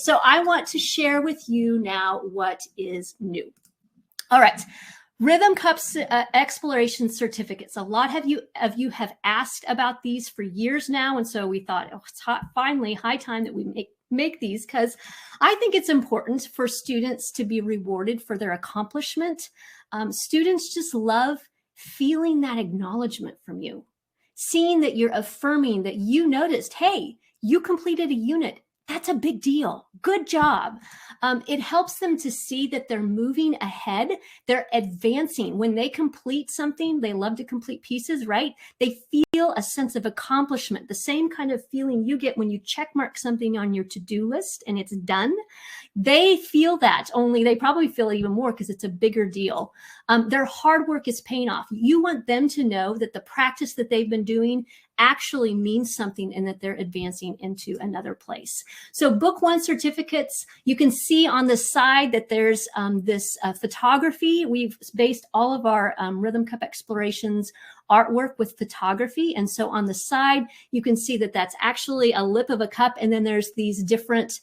So I want to share with you now what is new. All right. Rhythm Cups Exploration certificates. A lot of you have asked about these for years now. And so we thought, oh, it's finally high time that we make these, because I think it's important for students to be rewarded for their accomplishment. Students just love feeling that acknowledgement from you, seeing that you're affirming that you noticed, hey, you completed a unit. That's a big deal. Good job. It helps them to see that they're moving ahead. They're advancing. When they complete something, they love to complete pieces, right? They feel a sense of accomplishment, the same kind of feeling you get when you check mark something on your to-do list and it's done. They feel that, only they probably feel even more because it's a bigger deal. Their hard work is paying off. You want them to know that the practice that they've been doing actually means something and that they're advancing into another place. So book one certificates, you can see on the side that there's this photography. We've based all of our Rhythm Cup Explorations artwork with photography. And so on the side, you can see that that's actually a lip of a cup. And then there's these different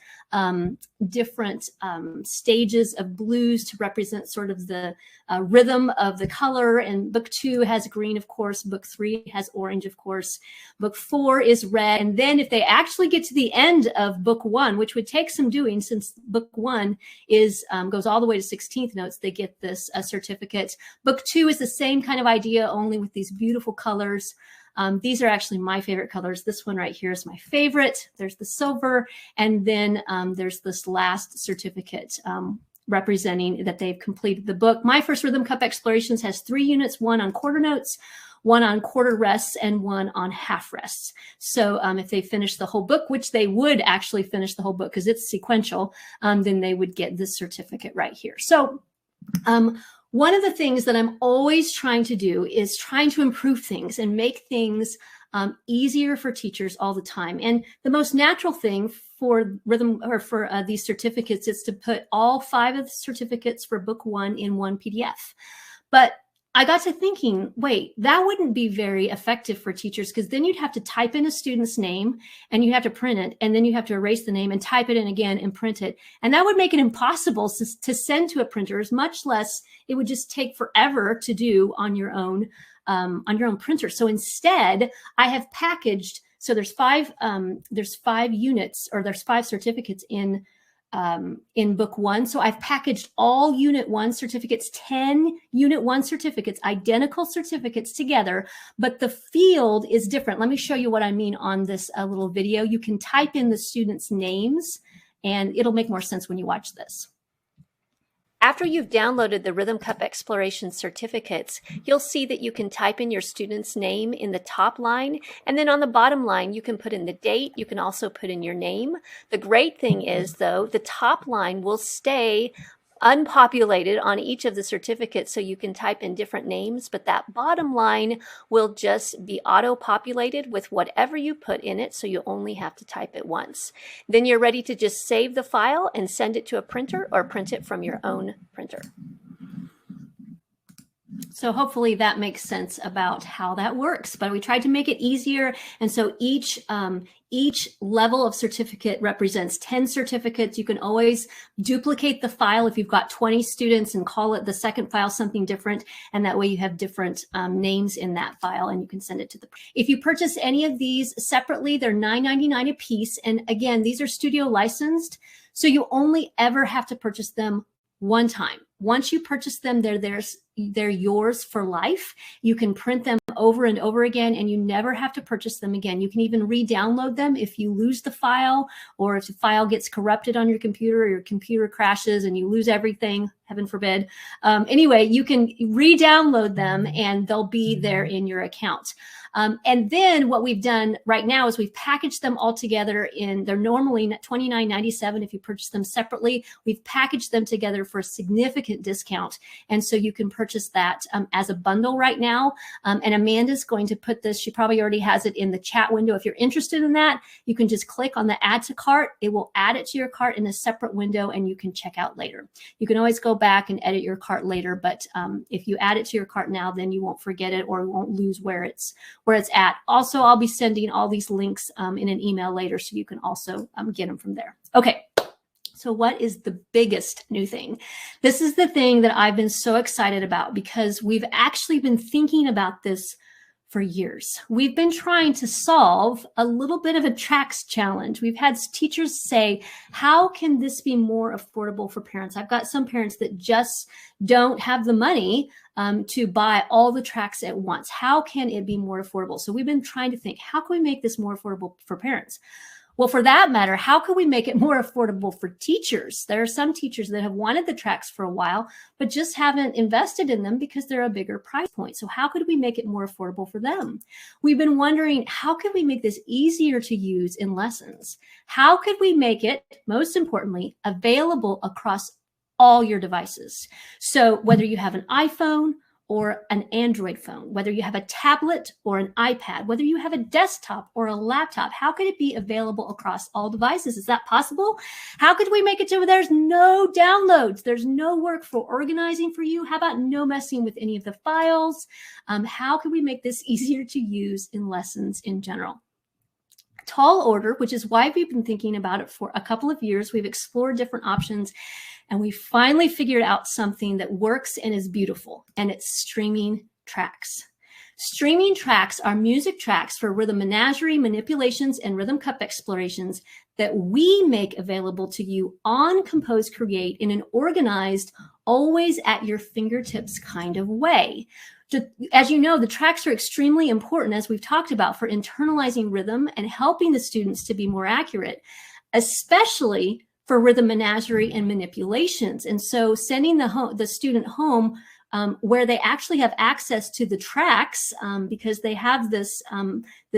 stages of blues to represent sort of the rhythm of the color. And book two has green, of course. Book three has orange, of course. Book four is red. And then if they actually get to the end of book one, which would take some doing since book one is goes all the way to 16th notes, they get this certificate. Book two is the same kind of idea, only with these beautiful colors. These are actually my favorite colors. This one right here is my favorite. There's the silver. And then there's this last certificate representing that they've completed the book. My First Rhythm Cup Explorations has 3 units, one on quarter notes, one on quarter rests, and one on half rests. So if they finish the whole book, which they would actually finish the whole book because it's sequential, then they would get this certificate right here. So one of the things that I'm always trying to do is trying to improve things and make things easier for teachers all the time. And the most natural thing for rhythm or for these certificates is to put all 5 of the certificates for book one in one PDF. But I got to thinking, wait, that wouldn't be very effective for teachers, because then you'd have to type in a student's name and you have to print it, and then you have to erase the name and type it in again and print it. And that would make it impossible to send to a printer, much less it would just take forever to do on your own printer. So instead, I have packaged, so there's 5 units, or there's 5 certificates in book one. So I've packaged all unit 1 certificates, 10 unit 1 certificates, identical certificates together, but the field is different. Let me show you what I mean on this little video. You can type in the students' names and it'll make more sense when you watch this. After you've downloaded the Rhythm Cup Exploration certificates, you'll see that you can type in your student's name in the top line, and then on the bottom line, you can put in the date. You can also put in your name. The great thing is, though, the top line will stay unpopulated on each of the certificates, so you can type in different names, but that bottom line will just be auto-populated with whatever you put in it, so you only have to type it once. Then you're ready to just save the file and send it to a printer or print it from your own printer. So hopefully that makes sense about how that works, but we tried to make it easier. And so each level of certificate represents 10 certificates. You can always duplicate the file if you've got 20 students and call it the second file something different. And that way you have different names in that file and you can send it to the. If you purchase any of these separately, they're $9.99 a piece. And again, these are studio licensed. So you only ever have to purchase them one time. Once you purchase them, they're yours for life. You can print them over and over again, and you never have to purchase them again. You can even re-download them if you lose the file, or if the file gets corrupted on your computer, or your computer crashes and you lose everything, heaven forbid. Anyway, you can re-download them and they'll be there in your account. And then what we've done right now is we've packaged them all together they're normally $29.97 if you purchase them separately. We've packaged them together for a significant discount. And so you can purchase that as a bundle right now. And Amanda's going to put this, she probably already has it in the chat window. If you're interested in that, you can just click on the add to cart. It will add it to your cart in a separate window and you can check out later. You can always go back and edit your cart later, but if you add it to your cart now, then you won't forget it or you won't lose where it's at. Also, I'll be sending all these links in an email later, so you can also get them from there. Okay, So what is the biggest new thing? This is the thing that I've been so excited about because we've actually been thinking about this for years. We've been trying to solve a little bit of a tracks challenge. We've had teachers say, how can this be more affordable for parents? I've got some parents that just don't have the money to buy all the tracks at once. How can it be more affordable? So we've been trying to think, how can we make this more affordable for parents? Well, for that matter, how can we make it more affordable for teachers? There are some teachers that have wanted the tracks for a while, but just haven't invested in them because they're a bigger price point. So how could we make it more affordable for them? We've been wondering, how could we make this easier to use in lessons? How could we make it, most importantly, available across all your devices? So whether you have an iPhone or an Android phone, whether you have a tablet or an iPad, whether you have a desktop or a laptop, how could it be available across all devices? Is that possible? How could we make it so there's no downloads? There's no work for organizing for you. How about no messing with any of the files? How can we make this easier to use in lessons in general? Tall order, which is why we've been thinking about it for a couple of years. We've explored different options, and we finally figured out something that works and is beautiful, and it's streaming tracks. Streaming tracks are music tracks for Rhythm Menagerie, Manipulations, and Rhythm Cup Explorations that we make available to you on ComposeCreate in an organized, always at your fingertips kind of way. As you know, the tracks are extremely important, as we've talked about, for internalizing rhythm and helping the students to be more accurate, especially for Rhythm Menagerie and Manipulations. And so sending the student home where they actually have access to the tracks because they have this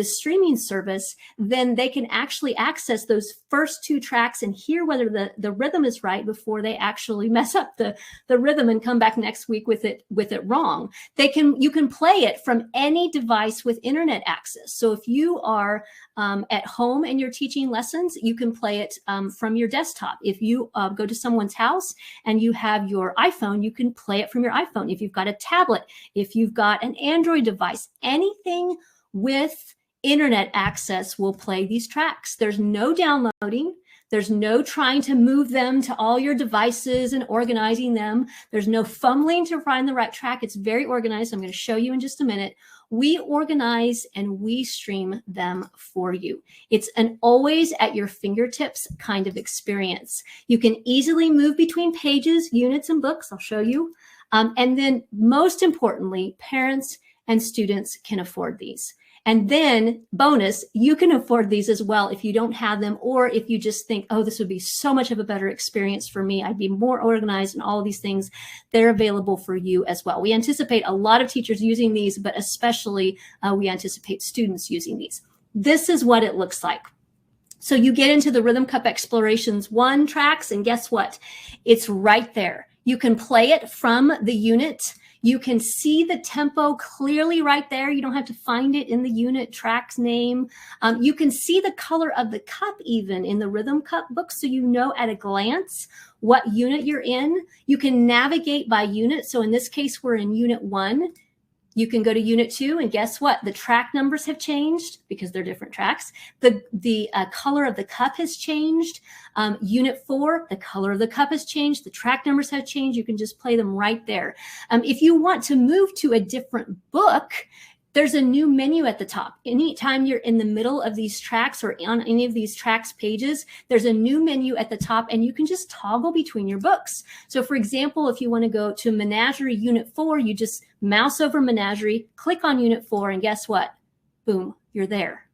streaming service, then they can actually access those first two tracks and hear whether the rhythm is right before they actually mess up the rhythm and come back next week with it wrong. You can play it from any device with internet access. So if you are at home and you're teaching lessons, you can play it from your desktop. If you go to someone's house and you have your iPhone, you can play it from your iPhone. If you've got a tablet, if you've got an Android device, anything with internet access will play these tracks. There's no downloading. There's no trying to move them to all your devices and organizing them. There's no fumbling to find the right track. It's very organized. I'm going to show you in just a minute. We organize and we stream them for you. It's an always at your fingertips kind of experience. You can easily move between pages, units, and books. I'll show you. And then most importantly, parents and students can afford these. And then bonus, you can afford these as well if you don't have them, or if you just think, oh, this would be so much of a better experience for me. I'd be more organized and all of these things. They're available for you as well. We anticipate a lot of teachers using these, but especially we anticipate students using these. This is what it looks like. So you get into the Rhythm Cup Explorations 1 tracks, and guess what? It's right there. You can play it from the unit. You can see the tempo clearly right there. You don't have to find it in the unit track's name. You can see the color of the cup even in the Rhythm Cup book, so you know at a glance what unit you're in. You can navigate by unit. So in this case, we're in Unit 1. You can go to Unit 2, and guess what? The track numbers have changed because they're different tracks. The color of the cup has changed. Unit 4, the color of the cup has changed. The track numbers have changed. You can just play them right there. If you want to move to a different book, there's a new menu at the top. Anytime you're in the middle of these tracks or on any of these tracks pages, there's a new menu at the top, and you can just toggle between your books. So for example, if you want to go to Menagerie Unit 4, you just mouse over Menagerie, click on Unit 4, and guess what? Boom, you're there.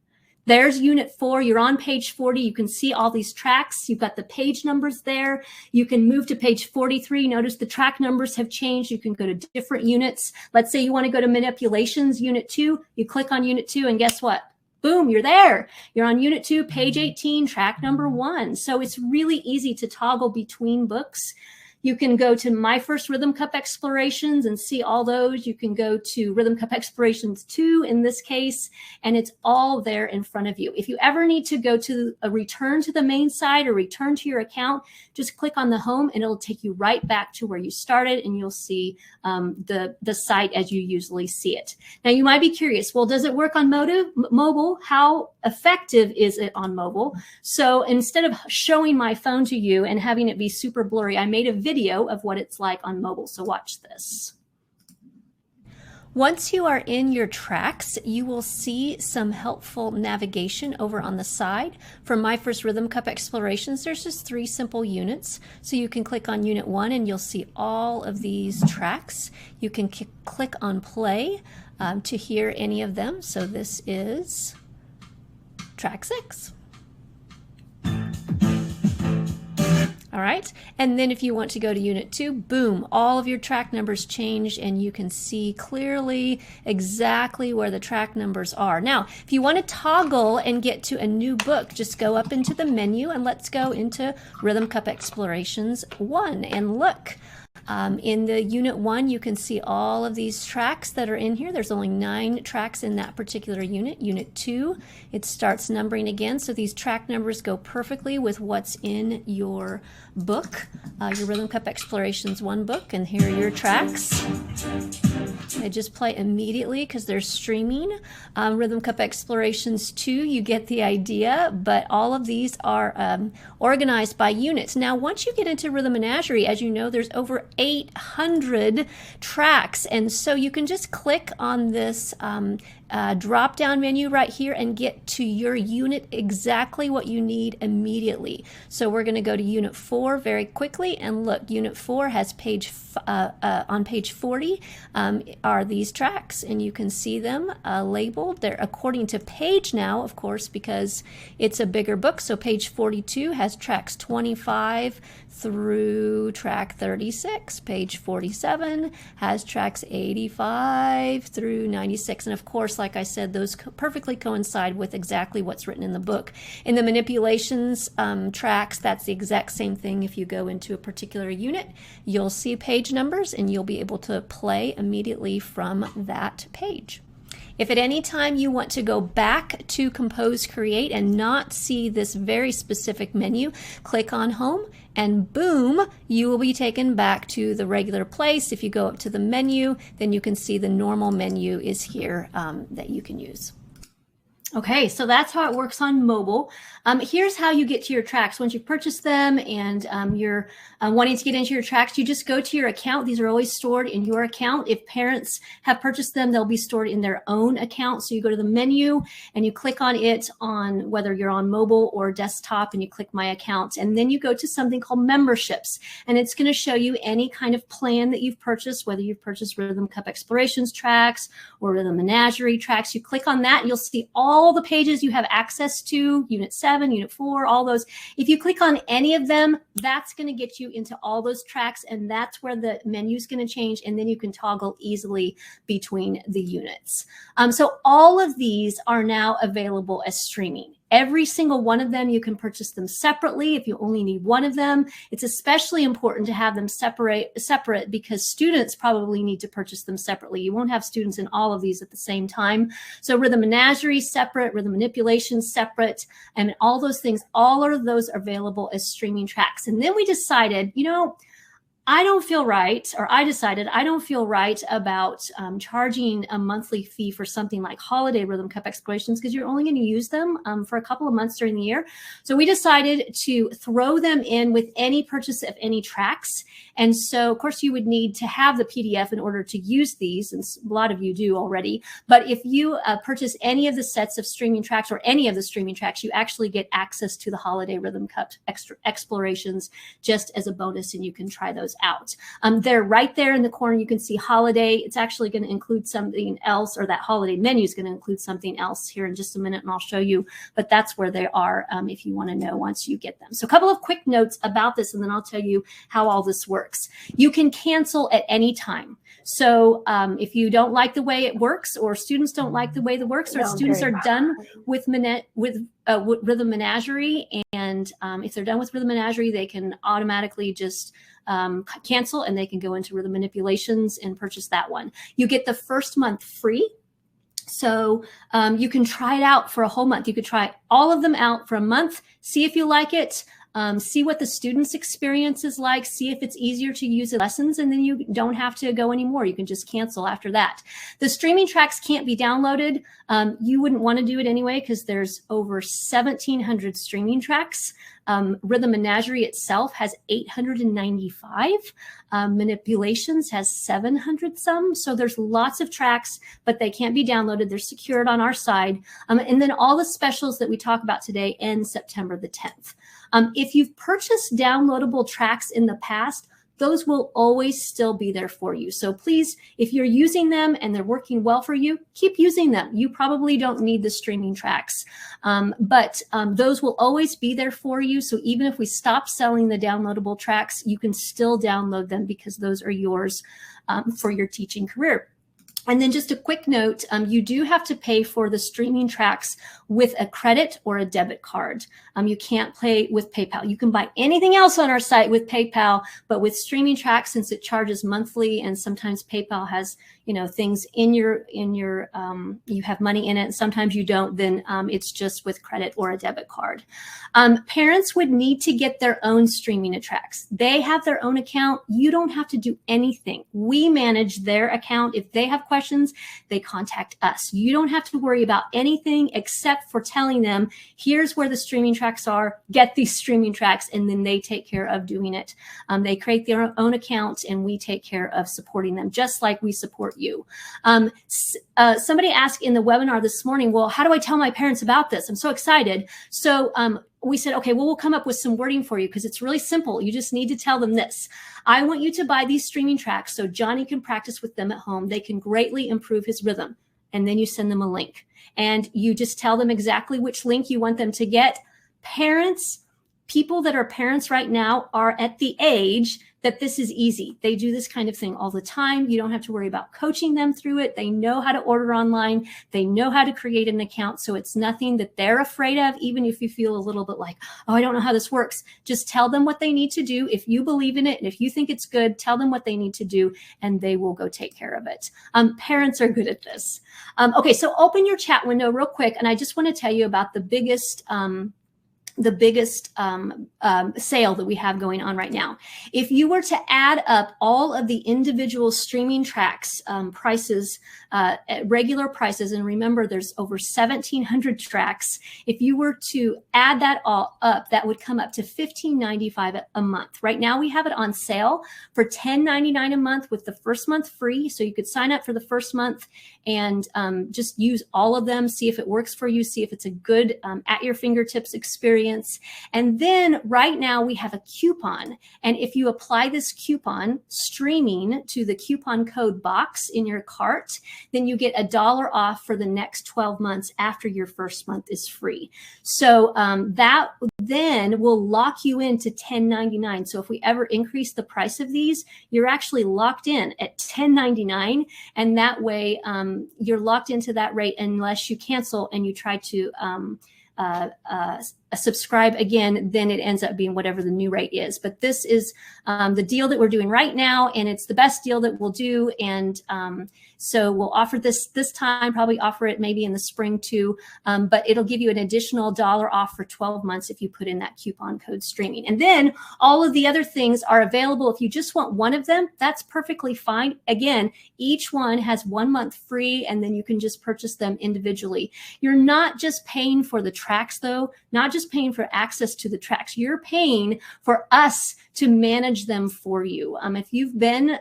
There's Unit 4. You're on page 40. You can see all these tracks. You've got the page numbers there. You can move to page 43. Notice the track numbers have changed. You can go to different units. Let's say you want to go to Manipulations, Unit 2. You click on Unit 2, and guess what? Boom, you're there. You're on Unit 2, page 18, track number 1. So it's really easy to toggle between books. You can go to My First Rhythm Cup Explorations and see all those. You can go to Rhythm Cup Explorations 2 in this case, and it's all there in front of you. If you ever need to go to a return to the main site or return to your account, just click on the home and it'll take you right back to where you started, and you'll see the site as you usually see it. Now you might be curious, well, does it work on mobile? How effective is it on mobile? So instead of showing my phone to you and having it be super blurry, I made a video of what it's like on mobile. So watch this. Once you are in your tracks, you will see some helpful navigation over on the side. For My First Rhythm Cup Explorations, there's just 3 simple units. So you can click on Unit 1 and you'll see all of these tracks. You can click on play to hear any of them. So this is track 6. All right, and then if you want to go to Unit 2, boom, all of your track numbers change and you can see clearly exactly where the track numbers are. Now, if you want to toggle and get to a new book, just go up into the menu and let's go into Rhythm Cup Explorations 1 and look. In the Unit 1, you can see all of these tracks that are in here. There's only 9 tracks in that particular unit. Unit 2, it starts numbering again, so these track numbers go perfectly with what's in your book, your Rhythm Cup Explorations 1 book, and here are your tracks. They just play immediately because they're streaming. Rhythm Cup Explorations 2, you get the idea, but all of these are organized by units. Now, once you get into Rhythm Menagerie, as you know, there's over 800 tracks, and so you can just click on this drop-down menu right here and get to your unit exactly what you need immediately. So we're going to go to Unit 4 very quickly, and look, Unit 4 has on page 40 are these tracks, and you can see them labeled. They're according to page now, of course, because it's a bigger book. So page 42 has tracks 25 through track 36. Page 47 has tracks 85 through 96. And of course, like I said, those perfectly coincide with exactly what's written in the book. In the manipulations tracks, that's the exact same thing. If you go into a particular unit, you'll see page numbers and you'll be able to play immediately from that page. If at any time you want to go back to ComposeCreate and not see this very specific menu, click on Home and boom, you will be taken back to the regular place. If you go up to the menu, then you can see the normal menu is here that you can use. Okay, so that's how it works on mobile. Here's how you get to your tracks. Once you've purchased them and you're wanting to get into your tracks, you just go to your account. These are always stored in your account. If parents have purchased them, they'll be stored in their own account. So you go to the menu and you click on it on whether you're on mobile or desktop, and you click My Account. And then you go to something called Memberships. And it's going to show you any kind of plan that you've purchased, whether you've purchased Rhythm Cup Explorations tracks or Rhythm Menagerie tracks. You click on that and you'll see all the pages you have access to, Unit 7, Unit 4, all those. If you click on any of them, that's going to get you into all those tracks, and that's where the menu is going to change, and then you can toggle easily between the units. So all of these are now available as streaming. Every single one of them, you can purchase them separately if you only need one of them. It's especially important to have them separate because students probably need to purchase them separately. You won't have students in all of these at the same time. So Rhythm Menagerie separate, Rhythm Manipulation separate, and all those things, all of those are available as streaming tracks. And then we decided, you know, I decided I don't feel right about charging a monthly fee for something like Holiday Rhythm Cup Explorations because you're only going to use them for a couple of months during the year. So we decided to throw them in with any purchase of any tracks. And so, of course, you would need to have the PDF in order to use these, and a lot of you do already. But if you purchase any of the sets of streaming tracks or any of the streaming tracks, you actually get access to the Holiday Rhythm Cup Explorations just as a bonus, and you can try those out. They're right there in the corner. You can see Holiday. It's actually going to include something else, or that Holiday menu is going to include something else here in just a minute, and I'll show you. But that's where they are if you want to know once you get them. So a couple of quick notes about this, and then I'll tell you how all this works. You can cancel at any time. So if you don't like the way it works, or students don't like the way it works, or students are done with Rhythm Menagerie, and if they're done with Rhythm Menagerie, they can automatically just cancel, and they can go into Rhythm Manipulations and purchase that one. You get the first month free. So you can try it out for a whole month. You could try all of them out for a month, see if you like it, see what the student's experience is like, see if it's easier to use in lessons, and then you don't have to go anymore. You can just cancel after that. The streaming tracks can't be downloaded. You wouldn't want to do it anyway, because there's over 1,700 streaming tracks. Rhythm Menagerie itself has 895. Manipulations has 700 some. So there's lots of tracks, but they can't be downloaded. They're secured on our side. And then all the specials that we talk about today end September the 10th. If you've purchased downloadable tracks in the past, those will always still be there for you. So please, if you're using them and they're working well for you, keep using them. You probably don't need the streaming tracks, but those will always be there for you. So even if we stop selling the downloadable tracks, you can still download them, because those are yours for your teaching career. And then just a quick note, you do have to pay for the streaming tracks with a credit or a debit card. You can't pay with PayPal. You can buy anything else on our site with PayPal, but with streaming tracks, since it charges monthly, and sometimes PayPal has, you know, things in your you have money in it, and sometimes you don't, then it's just with credit or a debit card. Parents would need to get their own streaming tracks. They have their own account. You don't have to do anything. We manage their account. If they have questions, they contact us. You don't have to worry about anything except for telling them, here's where the streaming tracks are, get these streaming tracks, and then they take care of doing it. They create their own account, and we take care of supporting them, just like we support you. Somebody asked in the webinar this morning, well, how do I tell my parents about this? I'm so excited. So we said, okay, well, we'll come up with some wording for you, because it's really simple. You just need to tell them this. I want you to buy these streaming tracks so Johnny can practice with them at home. They can greatly improve his rhythm. And then you send them a link, and you just tell them exactly which link you want them to get. Parents, people that are parents right now, are at the age that this is easy. They do this kind of thing all the time. You don't have to worry about coaching them through it. They know how to order online. They know how to create an account. So it's nothing that they're afraid of, even if you feel a little bit like, oh, I don't know how this works. Just tell them what they need to do. If you believe in it, and if you think it's good, tell them what they need to do, and they will go take care of it. Parents are good at this. Okay, so open your chat window real quick, and I just want to tell you about the biggest sale that we have going on right now. If you were to add up all of the individual streaming tracks prices, at regular prices, and remember there's over 1,700 tracks, if you were to add that all up, that would come up to $15.95 a month. Right now we have it on sale for $10.99 a month with the first month free. So you could sign up for the first month and just use all of them, see if it works for you, see if it's a good at your fingertips experience. And then right now we have a coupon. And if you apply this coupon, streaming, to the coupon code box in your cart, then you get $1 off for the next 12 months after your first month is free. So that then will lock you into $10.99. So if we ever increase the price of these, you're actually locked in at $10.99. And that way you're locked into that rate unless you cancel and you try to subscribe again, then it ends up being whatever the new rate is. But this is the deal that we're doing right now, and it's the best deal that we'll do. And so we'll offer this time, probably offer it maybe in the spring too, but it'll give you an additional $1 off for 12 months if you put in that coupon code streaming. And then all of the other things are available. If you just want one of them, that's perfectly fine. Again, each one has 1 month free, and then you can just purchase them individually. You're not just paying for the tracks though, not just paying for access to the tracks, you're paying for us to manage them for you. If you've been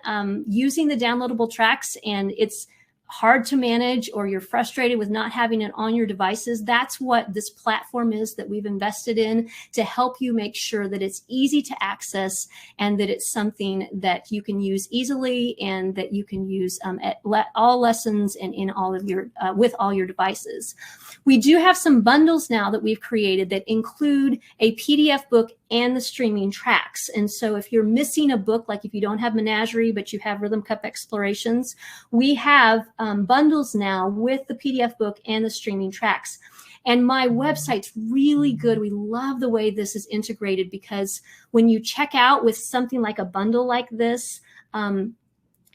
using the downloadable tracks and it's hard to manage, or you're frustrated with not having it on your devices, that's what this platform is that we've invested in, to help you make sure that it's easy to access and that it's something that you can use easily and that you can use at all lessons and in all of your with all your devices. We do have some bundles now that we've created that include a PDF book and the streaming tracks. And so if you're missing a book, like if you don't have Menagerie, but you have Rhythm Cup Explorations, we have bundles now with the PDF book and the streaming tracks. And my website's really good. We love the way this is integrated, because when you check out with something like a bundle like this,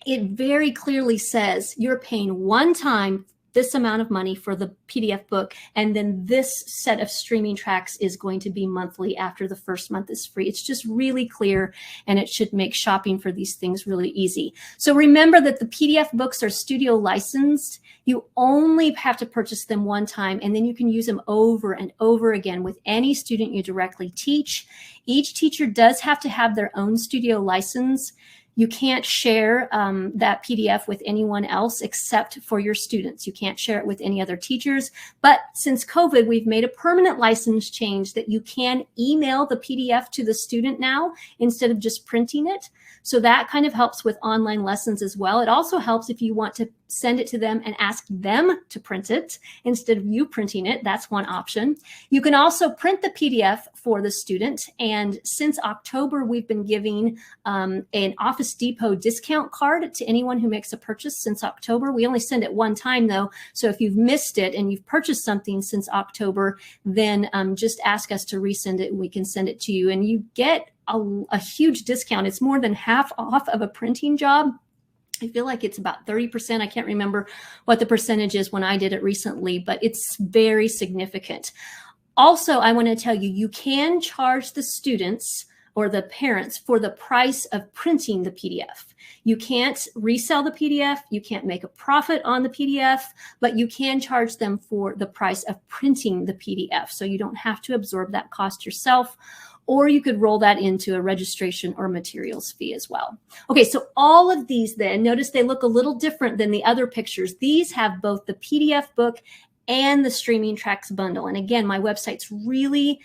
it very clearly says you're paying one time this amount of money for the PDF book, and then this set of streaming tracks is going to be monthly after the first month is free. It's just really clear, and it should make shopping for these things really easy. So remember that the PDF books are studio licensed. You only have to purchase them one time, and then you can use them over and over again with any student you directly teach. Each teacher does have to have their own studio license. You can't share that PDF with anyone else except for your students. You can't share it with any other teachers. But since COVID, we've made a permanent license change that you can email the PDF to the student now instead of just printing it. So that kind of helps with online lessons as well. It also helps if you want to send it to them and ask them to print it instead of you printing it. That's one option. You can also print the PDF for the student. And since October, we've been giving an Office Depot discount card to anyone who makes a purchase since October. We only send it one time though. So if you've missed it and you've purchased something since October, then just ask us to resend it and we can send it to you. And you get a huge discount. It's more than half off of a printing job. I feel like it's about 30%. I can't remember what the percentage is when I did it recently, but it's very significant. Also, I want to tell you, you can charge the students or the parents for the price of printing the PDF. You can't resell the PDF, you can't make a profit on the PDF, but you can charge them for the price of printing the PDF. So you don't have to absorb that cost yourself, or you could roll that into a registration or materials fee as well. Okay, so all of these then, notice they look a little different than the other pictures. These have both the PDF book and the streaming tracks bundle. And again, my website's really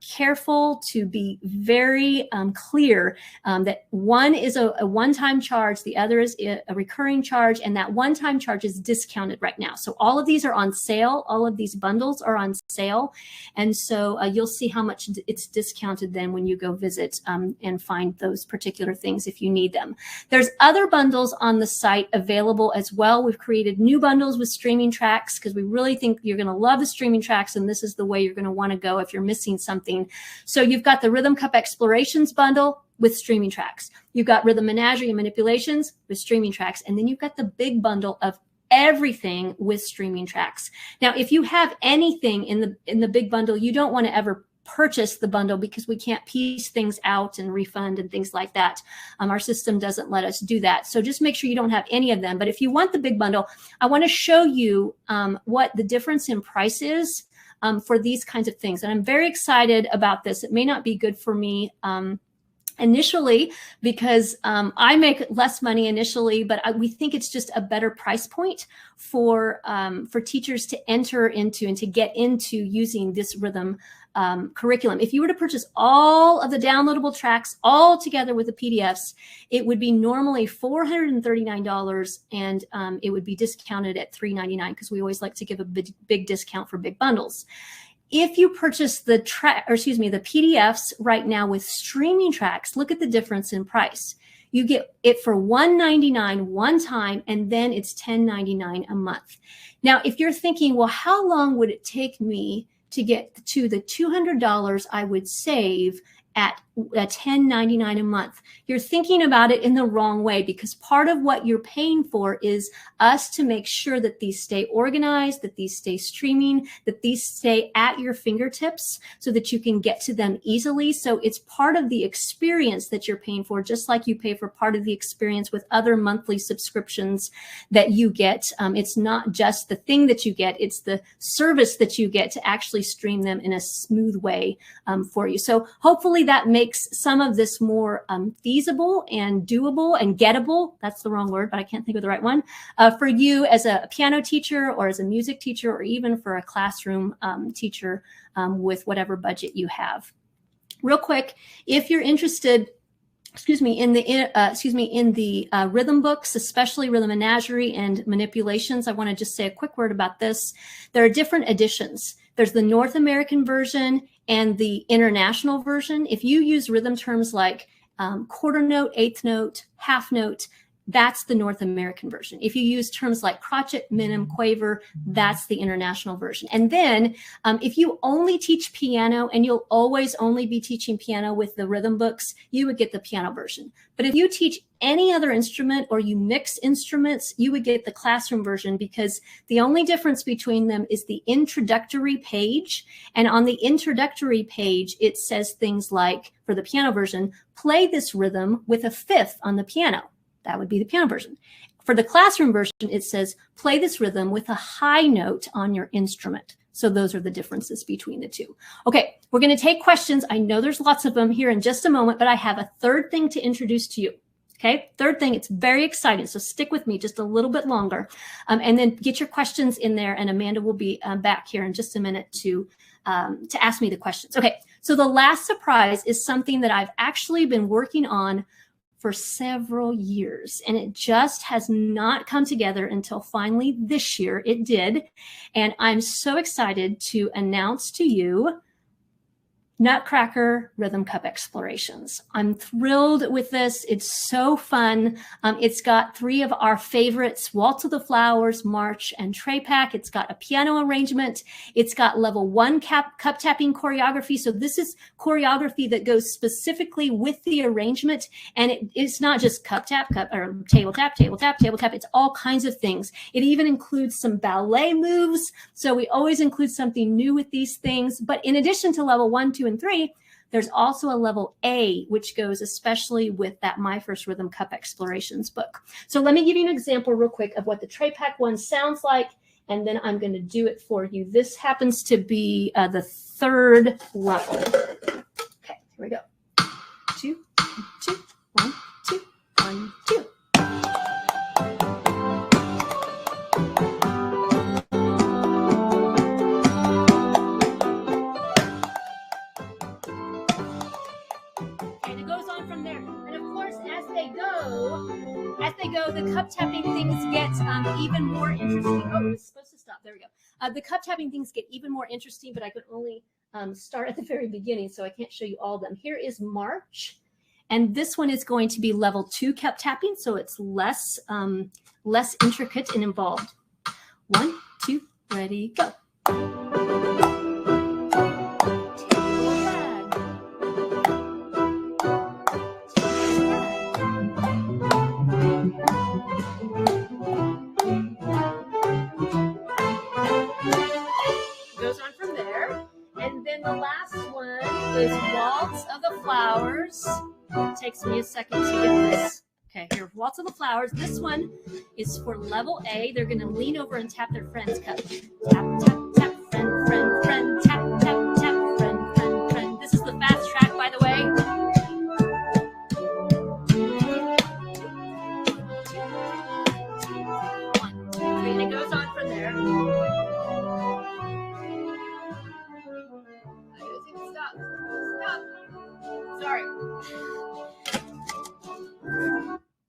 careful to be very clear that one is a one-time charge, the other is a recurring charge, and that one-time charge is discounted right now. So all of these are on sale. All of these bundles are on sale. And so you'll see how much it's discounted then when you go visit and find those particular things if you need them. There's other bundles on the site available as well. We've created new bundles with streaming tracks because we really think you're going to love the streaming tracks, and this is the way you're going to want to go if you're missing something. So you've got the Rhythm Cup Explorations bundle with streaming tracks. You've got Rhythm Menagerie and Manipulations with streaming tracks. And then you've got the big bundle of everything with streaming tracks. Now, if you have anything in the big bundle, you don't want to ever purchase the bundle because we can't piece things out and refund and things like that. Our system doesn't let us do that. So just make sure you don't have any of them. But if you want the big bundle, I want to show you what the difference in price is for these kinds of things. And I'm very excited about this. It may not be good for me initially because I make less money initially, but we think it's just a better price point for teachers to enter into and to get into using this rhythm curriculum. If you were to purchase all of the downloadable tracks all together with the PDFs, it would be normally $439, and it would be discounted at $399 because we always like to give a big discount for big bundles. If you purchase the PDFs right now with streaming tracks, look at the difference in price. You get it for $199 one time, and then it's $10.99 a month. Now, if you're thinking, well, how long would it take me to get to the $200 I would save at $10.99 a month? You're thinking about it in the wrong way, because part of what you're paying for is us to make sure that these stay organized, that these stay streaming, that these stay at your fingertips so that you can get to them easily. So it's part of the experience that you're paying for, just like you pay for part of the experience with other monthly subscriptions that you get. It's not just the thing that you get, it's the service that you get to actually stream them in a smooth way for you. So hopefully that makes some of this more feasible and doable and gettable. That's the wrong word, but I can't think of the right one. For you as a piano teacher or as a music teacher, or even for a classroom teacher with whatever budget you have. Real quick, if you're interested, in the rhythm books, especially Rhythm Menagerie and Manipulations, I want to just say a quick word about this. There are different editions. There's the North American version and the international version. If you use rhythm terms like quarter note, eighth note, half note, that's the North American version. If you use terms like crotchet, minim, quaver, that's the international version. And then if you only teach piano, and you'll always only be teaching piano with the rhythm books, you would get the piano version. But if you teach any other instrument or you mix instruments, you would get the classroom version, because the only difference between them is the introductory page. And on the introductory page, it says things like, for the piano version, play this rhythm with a fifth on the piano. That would be the piano version. For the classroom version, it says, play this rhythm with a high note on your instrument. So those are the differences between the two. Okay, we're going to take questions. I know there's lots of them here in just a moment, but I have a third thing to introduce to you. Okay, third thing, it's very exciting. So stick with me just a little bit longer, and then get your questions in there. And Amanda will be back here in just a minute to ask me the questions. Okay, so the last surprise is something that I've actually been working on for several years, and it just has not come together until finally this year it did. And I'm so excited to announce to you Nutcracker Rhythm Cup Explorations. I'm thrilled with this. It's so fun. It's got three of our favorites, Waltz of the Flowers, March, and Trepak. It's got a piano arrangement. It's got level 1 cup tapping choreography. So this is choreography that goes specifically with the arrangement. And it's not just cup tap, or table tap, table tap, table tap. It's all kinds of things. It even includes some ballet moves. So we always include something new with these things. But in addition to level 1, 2, and 3, there's also a level A, which goes especially with that My First Rhythm Cup Explorations book. So let me give you an example real quick of what the Trepak one sounds like, and then I'm going to do it for you. This happens to be the third level. Okay, here we go. 2, 2, 1, 2, 1, 2. The cup tapping things get even more interesting. Oh, it's supposed to stop. There we go. The cup tapping things get even more interesting, but I could only start at the very beginning, so I can't show you all of them. Here is March, and this one is going to be level 2 cup tapping, so it's less intricate and involved. 1, 2, ready, go. Is Waltz of the Flowers. It takes me a second to get this. Okay, here, Waltz of the Flowers. This one is for level A. They're going to lean over and tap their friend's cup. Tap, tap, tap, friend, friend, friend. Tap, tap, tap, friend, friend, friend. This is the fast track, by the way. 1, 2, 3, and it goes on from there. Sorry.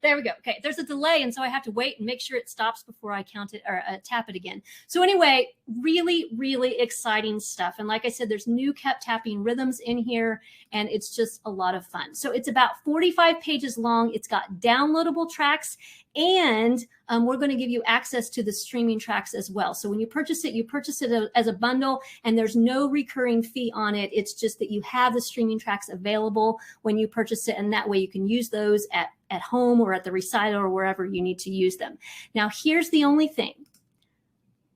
There we go. Okay, there's a delay, and so I have to wait and make sure it stops before I count it or tap it again. So anyway, really, really exciting stuff. And like I said, there's new cup tapping rhythms in here, and it's just a lot of fun. So it's about 45 pages long. It's got downloadable tracks, and we're going to give you access to the streaming tracks as well. So when you purchase it as a bundle, and there's no recurring fee on it. It's just that you have the streaming tracks available when you purchase it, and that way you can use those at home or at the recital or wherever you need to use them. Now, here's the only thing.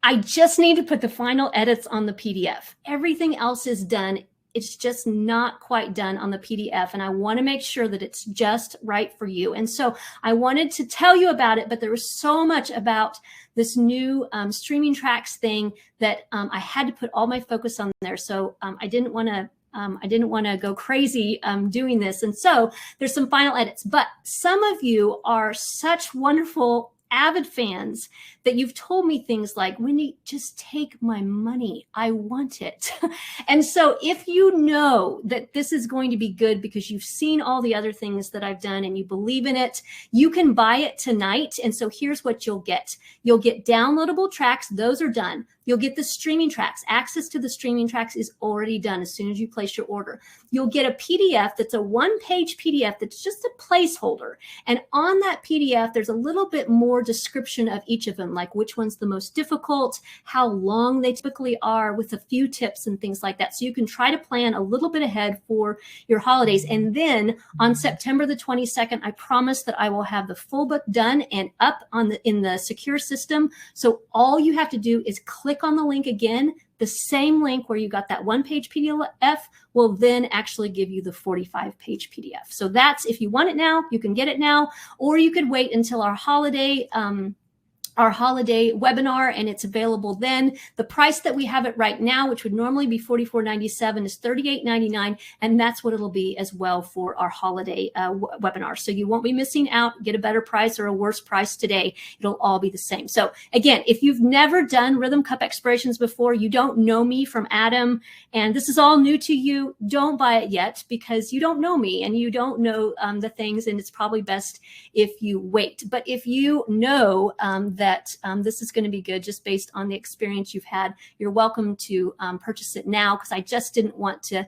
I just need to put the final edits on the PDF. Everything else is done. It's just not quite done on the PDF, and I want to make sure that it's just right for you. And so I wanted to tell you about it, but there was so much about this new streaming tracks thing that I had to put all my focus on there. So I didn't want to go crazy doing this. And so there's some final edits, but some of you are such wonderful avid fans that you've told me things like, Wendy, just take my money. I want it. And so if you know that this is going to be good because you've seen all the other things that I've done and you believe in it, you can buy it tonight. And so here's what you'll get. You'll get downloadable tracks. Those are done. You'll get the streaming tracks. Access to the streaming tracks is already done as soon as you place your order. You'll get a PDF that's a one-page PDF that's just a placeholder. And on that PDF, there's a little bit more description of each of them, like which one's the most difficult, how long they typically are, with a few tips and things like that. So you can try to plan a little bit ahead for your holidays. And then on September the 22nd, I promise that I will have the full book done and up in the secure system. So all you have to do is click on the link again. The same link where you got that one-page PDF will then actually give you the 45-page PDF. So that's, if you want it now, you can get it now, or you could wait until our holiday webinar, and it's available then. The price that we have it right now, which would normally be $44.97, is $38.99, and that's what it'll be as well for our holiday webinar. So you won't be missing out, get a better price or a worse price today. It'll all be the same. So again, if you've never done Rhythm Cup Explorations before, you don't know me from Adam, and this is all new to you, don't buy it yet, because you don't know me and you don't know the things, and it's probably best if you wait. But if you know that this is going to be good just based on the experience you've had, you're welcome to purchase it now, because I just didn't want to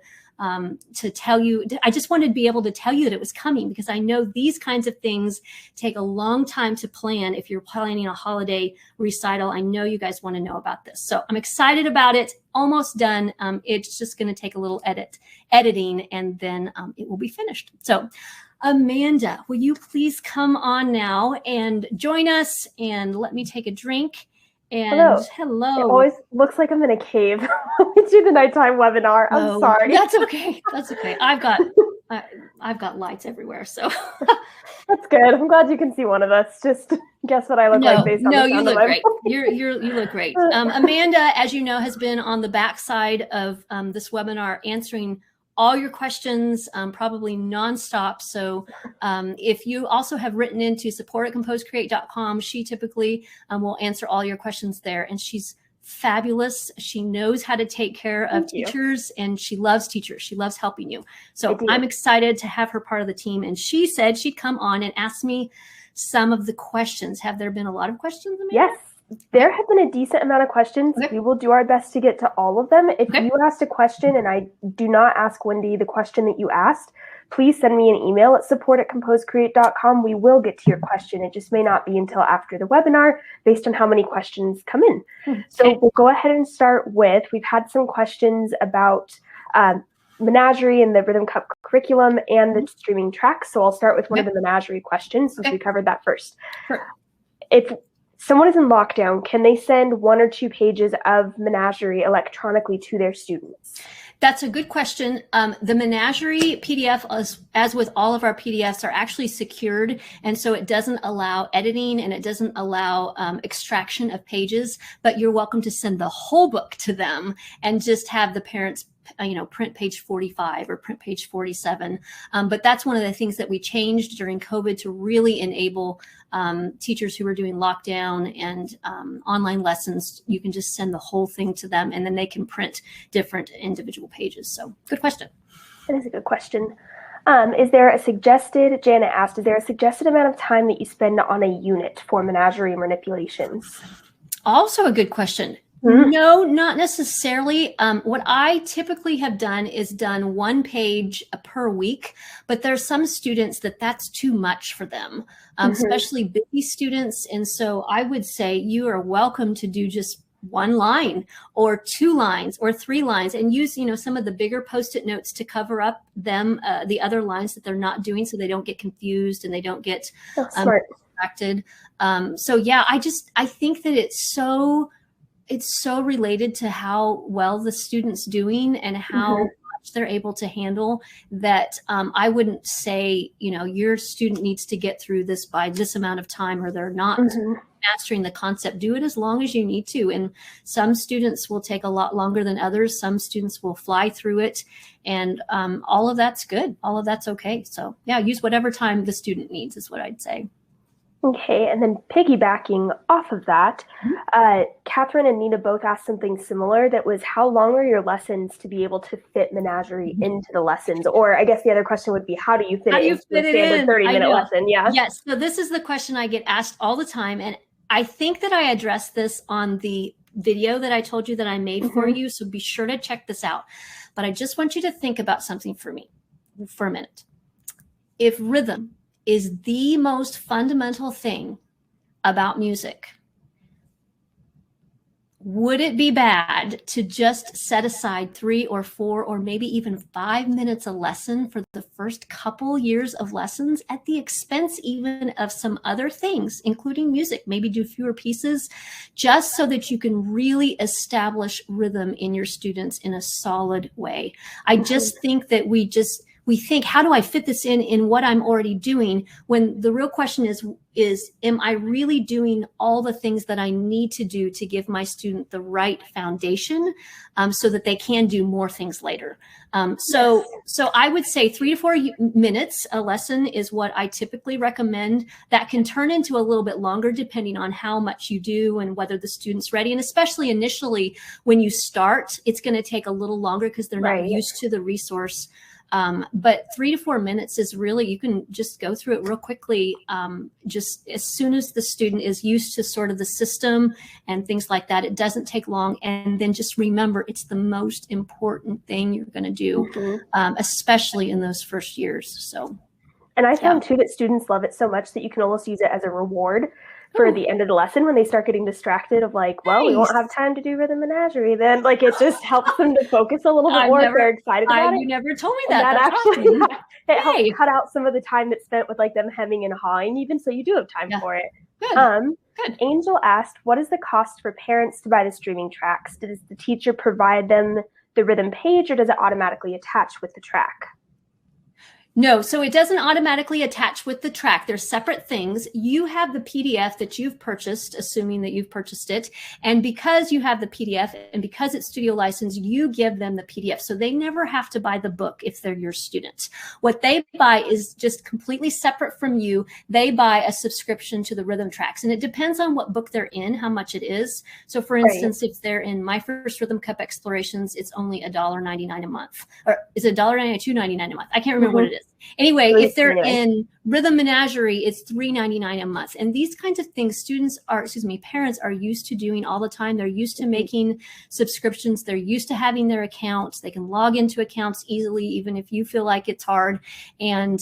tell you. I just wanted to be able to tell you that it was coming, because I know these kinds of things take a long time to plan. If you're planning a holiday recital, I know you guys want to know about this. So I'm excited about it. Almost done. It's just going to take a little editing, and then it will be finished. So Amanda, will you please come on now and join us, and let me take a drink. And hello. It always looks like I'm in a cave when we do the nighttime webinar. I'm sorry. That's okay. That's okay. I've got lights everywhere, so that's good. I'm glad you can see one of us. Just guess what I look like based on the sound you look of my great. You look great. Amanda, as you know, has been on the backside of this webinar answering all your questions, probably nonstop. So if you also have written into support@composecreate.com, she typically will answer all your questions there. And she's fabulous. She knows how to take care of teachers, and she loves teachers. She loves helping you. So I'm excited to have her part of the team. And she said she'd come on and ask me some of the questions. Have there been a lot of questions, Amanda? Yes. There have been a decent amount of questions. Okay. We will do our best to get to all of them. If you asked a question and I do not ask Wendy the question that you asked, please send me an email at support@composecreate.com. We will get to your question. It just may not be until after the webinar based on how many questions come in. So we'll go ahead and start with, we've had some questions about menagerie and the Rhythm Cup curriculum and the streaming tracks. So I'll start with one of the menagerie questions since we covered that first. If someone is in lockdown, can they send 1 or 2 pages of menagerie electronically to their students? That's a good question. The menagerie PDF, as with all of our PDFs, are actually secured. And so it doesn't allow editing, and it doesn't allow extraction of pages, but you're welcome to send the whole book to them and just have the parents print page 45 or print page 47. But that's one of the things that we changed during COVID to really enable teachers who are doing lockdown and online lessons. You can just send the whole thing to them, and then they can print different individual pages. So good question. That is a good question. Is there a suggested, Janet asked, is there a suggested amount of time that you spend on a unit for menagerie manipulations? Also a good question. No, not necessarily. What I typically have done is done 1 page per week, but there's some students that's too much for them, especially busy students. And so I would say you are welcome to do just 1 line or 2 lines or 3 lines, and use, some of the bigger Post-it notes to cover up the other lines that they're not doing, so they don't get confused and they don't get distracted. So yeah, I think that it's so related to how well the student's doing and how much they're able to handle that. I wouldn't say, your student needs to get through this by this amount of time, or they're not mastering the concept. Do it as long as you need to. And some students will take a lot longer than others. Some students will fly through it, and all of that's good. All of that's okay. So yeah, use whatever time the student needs is what I'd say. Okay, and then piggybacking off of that, Catherine and Nina both asked something similar. That was, how long are your lessons to be able to fit menagerie into the lessons? Or I guess the other question would be, how do you fit it into a standard 30-minute lesson? Yeah. Yes, so this is the question I get asked all the time. And I think that I addressed this on the video that I told you that I made for you. So be sure to check this out. But I just want you to think about something for a minute. If rhythm is the most fundamental thing about music, would it be bad to just set aside 3 or 4 or maybe even 5 minutes a lesson for the first couple years of lessons at the expense even of some other things, including music? Maybe do fewer pieces just so that you can really establish rhythm in your students in a solid way. I just think that we think, how do I fit this in what I'm already doing? When the real question is, am I really doing all the things that I need to do to give my student the right foundation so that they can do more things later? So I would say 3 to 4 minutes a lesson is what I typically recommend. That can turn into a little bit longer depending on how much you do and whether the student's ready. And especially initially when you start, it's going to take a little longer because they're not used to the resource. But 3 to 4 minutes is really, you can just go through it real quickly. Just as soon as the student is used to sort of the system and things like that, it doesn't take long. And then just remember, it's the most important thing you're going to do, especially in those first years. So, and I found too that students love it so much that you can almost use it as a reward for the end of the lesson when they start getting distracted of like, well, we won't have time to do rhythm menagerie. Then like it just helps them to focus a little bit more if they're excited about it. You never told me that. And that actually it helps cut out some of the time that's spent with like them hemming and hawing even, so you do have time for it. Good. Angel asked, what is the cost for parents to buy the streaming tracks? Does the teacher provide them the rhythm page or does it automatically attach with the track? No, so it doesn't automatically attach with the track. They're separate things. You have the PDF that you've purchased, assuming that you've purchased it. And because you have the PDF and because it's studio licensed, you give them the PDF. So they never have to buy the book if they're your student. What they buy is just completely separate from you. They buy a subscription to the rhythm tracks. And it depends on what book they're in, how much it is. So for instance, if they're in My First Rhythm Cup Explorations, it's only $1.99 a month. Or is it $1.99 or $2.99 a month? I can't remember what it is. Anyway, if they're in Rhythm Menagerie, it's $3.99 a month. And these kinds of things parents are used to doing all the time. They're used to making subscriptions. They're used to having their accounts. They can log into accounts easily, even if you feel like it's hard. And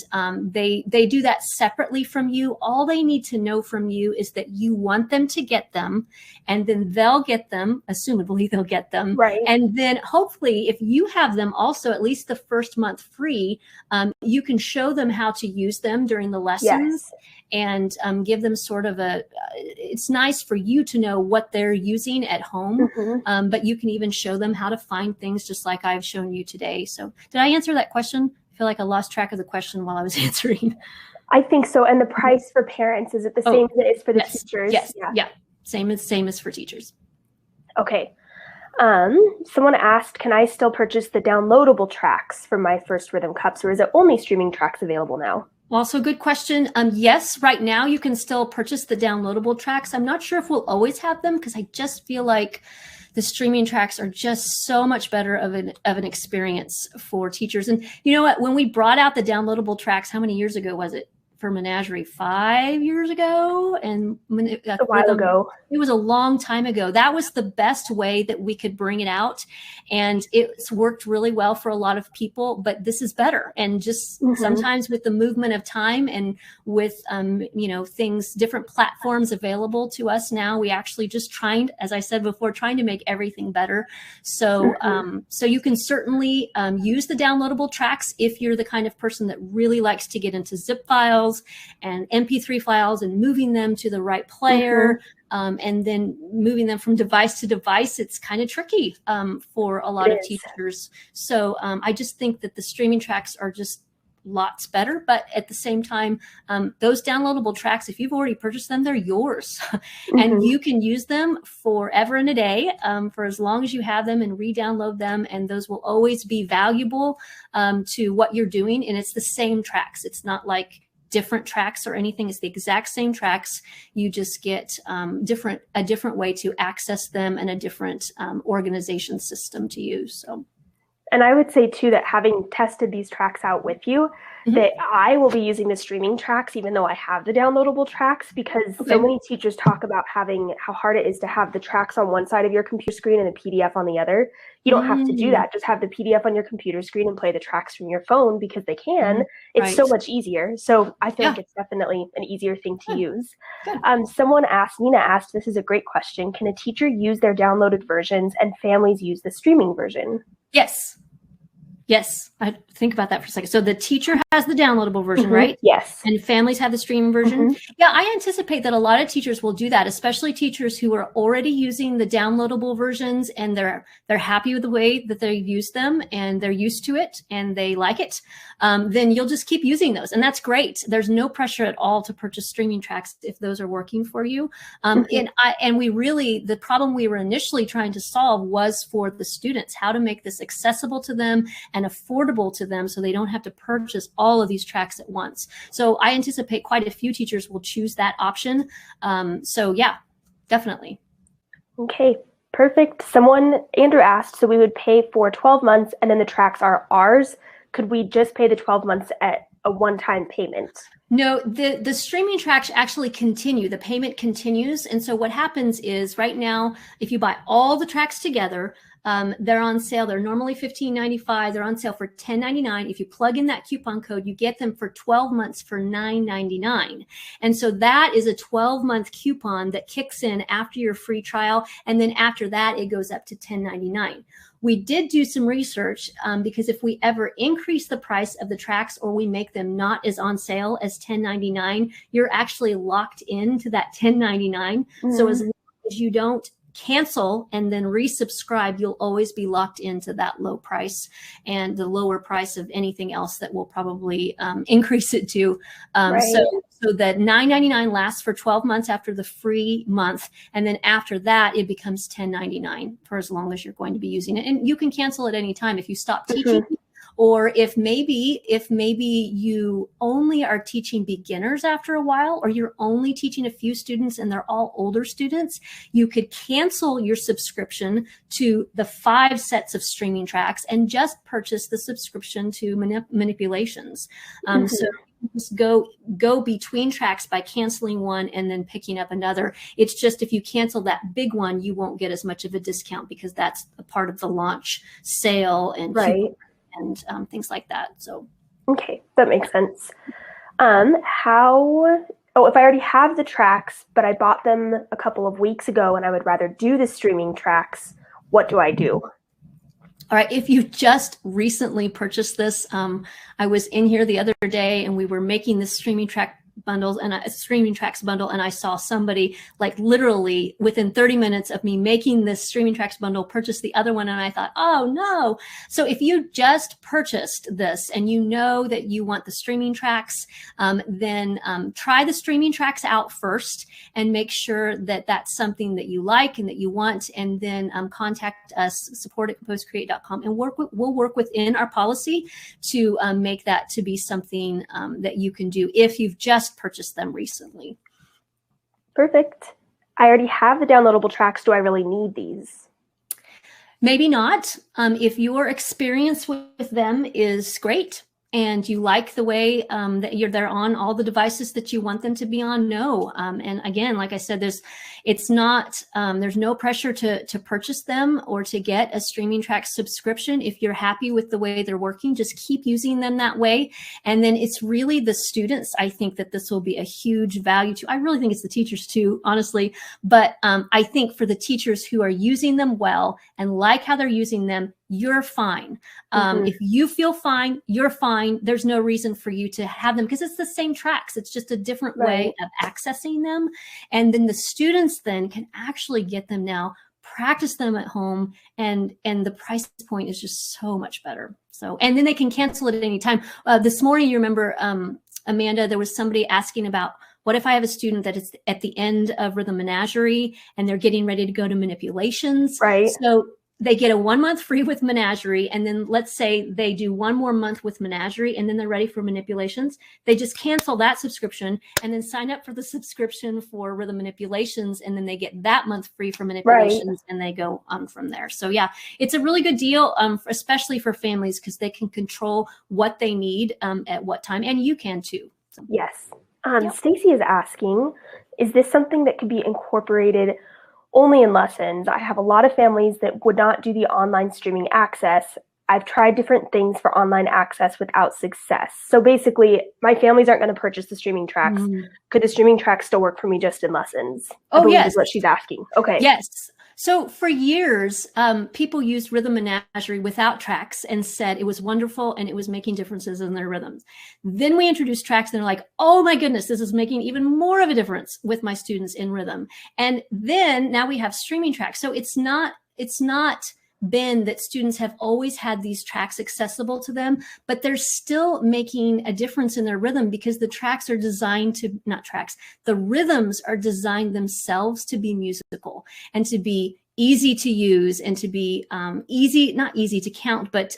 they do that separately from you. All they need to know from you is that you want them to get them, and then they'll get them, assumably they'll get them. And then hopefully if you have them also at least the first month free, you can show them how to use them during the lessons and give them sort of it's nice for you to know what they're using at home, but you can even show them how to find things just like I've shown you today. So did I answer that question? I feel like I lost track of the question while I was answering. I think so. And the price for parents, is it the same as it is for the teachers? Yes. Yeah. Same as for teachers. Okay. Someone asked, can I still purchase the downloadable tracks for My First Rhythm Cups, or is it only streaming tracks available now? Also, good question. Yes, right now you can still purchase the downloadable tracks. I'm not sure if we'll always have them because I just feel like the streaming tracks are just so much better of an experience for teachers. And you know what? When we brought out the downloadable tracks, how many years ago was it? For Menagerie 5 years ago, and a while ago. It was a long time ago. That was the best way that we could bring it out, and it's worked really well for a lot of people. But this is better, and just sometimes with the movement of time and with things, different platforms available to us now, we actually just as I said before, trying to make everything better. So so you can certainly use the downloadable tracks if you're the kind of person that really likes to get into zip files and MP3 files and moving them to the right player, and then moving them from device to device. It's kind of tricky for a lot of teachers. So I just think that the streaming tracks are just lots better, but at the same time, those downloadable tracks, if you've already purchased them, they're yours and you can use them forever and a day, for as long as you have them, and re-download them, and those will always be valuable to what you're doing. And it's the same tracks. It's not like different tracks or anything. It's the exact same tracks. You just get a different way to access them and a different organization system to use. So, And I would say too that having tested these tracks out with you, that I will be using the streaming tracks even though I have the downloadable tracks, because so many teachers talk about how hard it is to have the tracks on one side of your computer screen and the PDF on the other. You don't have to do that. Just have the PDF on your computer screen and play the tracks from your phone, because they can. It's so much easier. So I feel like it's definitely an easier thing to use. Nina asked, this is a great question. Can a teacher use their downloaded versions and families use the streaming version? Yes. Yes, I think about that for a second. So the teacher has the downloadable version, right? Yes. And families have the streaming version. Yeah, I anticipate that a lot of teachers will do that, especially teachers who are already using the downloadable versions and they're happy with the way that they use them and they're used to it and they like it. Then you'll just keep using those, and that's great. There's no pressure at all to purchase streaming tracks if those are working for you. And we really, the problem we were initially trying to solve was for the students, how to make this accessible to them and affordable to them so they don't have to purchase all of these tracks at once. So I anticipate quite a few teachers will choose that option. So yeah, definitely. Okay, perfect. Andrew asked, so we would pay for 12 months and then the tracks are ours. Could we just pay the 12 months at a one-time payment? No, the streaming tracks actually continue. The payment continues. And so what happens is right now, if you buy all the tracks together, they're on sale. They're normally $15.95. They're on sale for $10.99. If you plug in that coupon code, you get them for 12 months for $9.99. And so that is a 12-month coupon that kicks in after your free trial. And then after that, it goes up to $10.99. We did do some research because if we ever increase the price of the tracks or we make them not as on sale as $10.99, you're actually locked into that $10.99. So as long as you don't cancel and then resubscribe, you'll always be locked into that low price and the lower price of anything else that will probably increase it to. So that $9.99 lasts for 12 months after the free month. And then after that, it becomes $10.99 for as long as you're going to be using it. And you can cancel at any time if you stop teaching. Or if maybe you only are teaching beginners after a while, or you're only teaching a few students and they're all older students, you could cancel your subscription to the 5 sets of streaming tracks and just purchase the subscription to manipulations. So just go between tracks by canceling one and then picking up another. It's just if you cancel that big one, you won't get as much of a discount because that's a part of the launch sale and and things like that. So okay, that makes sense. If I already have the tracks, but I bought them a couple of weeks ago and I would rather do the streaming tracks, what do I do? All right, if you just recently purchased this, I was in here the other day and we were making this streaming tracks bundle, and I saw somebody like literally within 30 minutes of me making this streaming tracks bundle purchase the other one, and I thought, oh no. So if you just purchased this and you know that you want the streaming tracks, then try the streaming tracks out first and make sure that that's something that you like and that you want, and then contact us, support@composecreate.com, and we'll work within our policy to make that to be something that you can do if you've just purchased them recently. Perfect. I already have the downloadable tracks. Do I really need these? Maybe not. If your experience with them is great and you like the way that they're on all the devices that you want them to be on, no. And again, like I said, there's no pressure to purchase them or to get a streaming track subscription. If you're happy with the way they're working, just keep using them that way. And then it's really the students, I think, that this will be a huge value to. I really think it's the teachers too, honestly. But I think for the teachers who are using them well and like how they're using them, you're fine. If you feel fine, you're fine. There's no reason for you to have them because it's the same tracks. It's just a different way of accessing them. And then the students then can actually get them now, practice them at home, and the price point is just so much better. So, and then they can cancel it at any time. This morning, you remember, Amanda, there was somebody asking about, what if I have a student that is at the end of Rhythm Menagerie and they're getting ready to go to manipulations? Right. they get a 1 month free with Menagerie, and then let's say they do 1 more month with Menagerie, and then they're ready for Manipulations. They just cancel that subscription and then sign up for the subscription for Rhythm Manipulations, and then they get that month free for Manipulations, and they go on from there. So yeah, it's a really good deal, especially for families, because they can control what they need at what time, and you can too. So. Yes. Stacy is asking, is this something that could be incorporated only in lessons? I have a lot of families that would not do the online streaming access. I've tried different things for online access without success. So basically, my families aren't going to purchase the streaming tracks. Could the streaming tracks still work for me just in lessons? Oh, yes. Is what she's asking. Okay. Yes. So for years, people used Rhythm Menagerie without tracks and said it was wonderful and it was making differences in their rhythms. Then we introduced tracks and they're like, oh my goodness, this is making even more of a difference with my students in rhythm. And then now we have streaming tracks. So it's not been that students have always had these tracks accessible to them, but they're still making a difference in their rhythm because the tracks are designed to, not tracks, the rhythms are designed themselves to be musical and to be easy to use and to be not easy to count, but